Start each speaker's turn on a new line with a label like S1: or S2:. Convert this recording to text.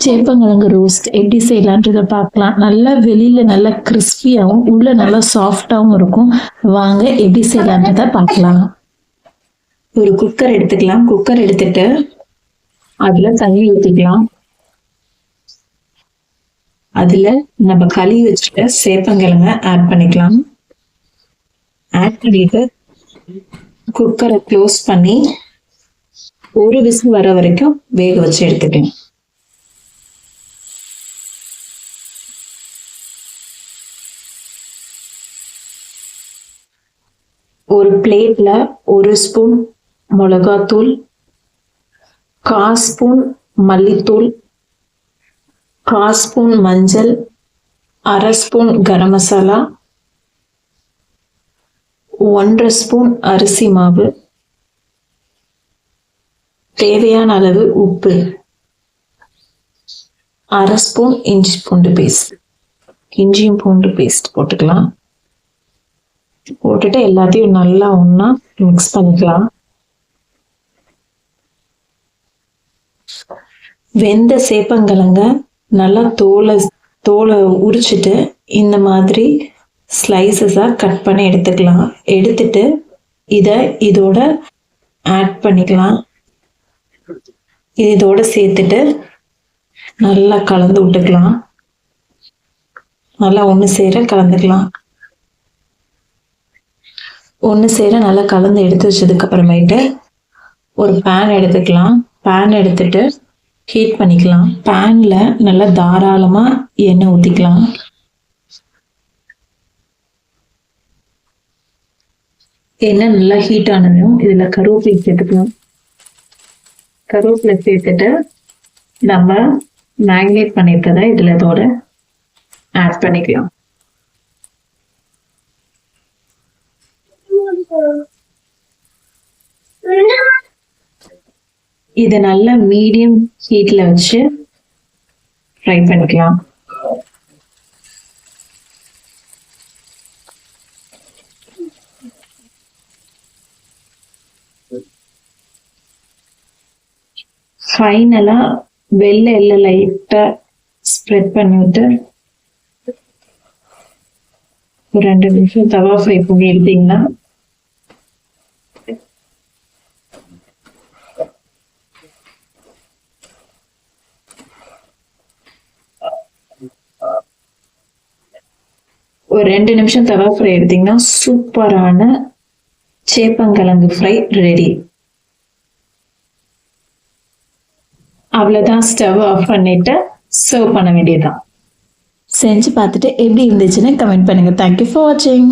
S1: சேப்பங்கிழங்கு ரோஸ்ட் எப்படி செய்யலான்றதை பார்க்கலாம். நல்லா வெளியில நல்லா கிறிஸ்பியாகவும் உள்ள நல்லா சாஃப்டாகவும் இருக்கும். வாங்க எப்படி செய்யலான்றதை பார்க்கலாம். ஒரு குக்கர் எடுத்துக்கலாம். குக்கர் எடுத்துட்டு அதுல தண்ணி ஊற்றிக்கலாம். அதுல நம்ம கழுவி வச்சுட்டு சேப்பங்கிழங்க ஆட் பண்ணிக்கலாம். ஆட் பண்ணிட்டு குக்கரை க்ளோஸ் பண்ணி ஒரு விசில் வர வரைக்கும் வேக வச்சு எடுத்துக்கலாம். ஒரு பிளேட்ல 1 ஸ்பூன் மிளகாத்தூள், 1/4 ஸ்பூன் மல்லித்தூள், 1/4 ஸ்பூன் மஞ்சள், 1/2 ஸ்பூன் கரம் மசாலா, 1/2 ஸ்பூன் அரிசி மாவு, தேவையான அளவு உப்பு, 1/2 ஸ்பூன் இஞ்சியும் பூண்டு பேஸ்ட் போட்டுக்கலாம். போட்டுட்டு எல்லாத்தையும் நல்லா ஒண்ணா மிக்ஸ் பண்ணிக்கலாம். வெந்த சேப்பங்கிழங்க நல்லா தோலை உரிச்சிட்டு இந்த மாதிரி ஸ்லைசஸா கட் பண்ணி எடுத்துக்கலாம். எடுத்துட்டு இதோட ஆட் பண்ணிக்கலாம். இதோட சேர்த்துட்டு நல்லா கலந்து விட்டுக்கலாம். நல்லா ஒன்று சேர கலந்துக்கலாம். ஒன்று சேர நல்லா கலந்து எடுத்து வச்சதுக்கு அப்புறமேட்டு ஒரு பேன் எடுத்துக்கலாம். பேன் எடுத்துட்டு ஹீட் பண்ணிக்கலாம். பேன்ல நல்லா தாராளமா எண்ணெய் ஊற்றிக்கலாம். எண்ணெய் நல்லா ஹீட் ஆனதும் இதுல கருவேப்பிலை சேர்த்துக்கலாம். கருவேப்பிலை சேர்த்துட்டு நம்ம மேரினேட் பண்ணிருக்கதை இதுல இதோட ஆட் பண்ணிக்கலாம். இதை நல்லா மீடியம் ஹீட்ல வச்சு ஃப்ரை பண்ணிக்கலாம். ஃபைனலா வெள்ளை எல்ல லைட்டா ஸ்ப்ரெட் பண்ணிவிட்டு ஒரு 2 நிமிஷம் தவா ஃப்ரை பண்ணி எடுத்தீங்கன்னா ஒரு 2 நிமிஷம் தவா ஃப்ரை எடுத்தீங்கன்னா சூப்பரான சேப்பங்கிழங்கு ஃப்ரை ரெடி. அவ்வளவுதான், ஸ்டவ் ஆஃப் பண்ணிட்டு சர்வ் பண்ண வேண்டியதுதான். செஞ்சு பார்த்துட்டு எப்படி இருந்துச்சுன்னு கமெண்ட் பண்ணுங்க. தேங்க்யூ ஃபார் வாட்சிங்.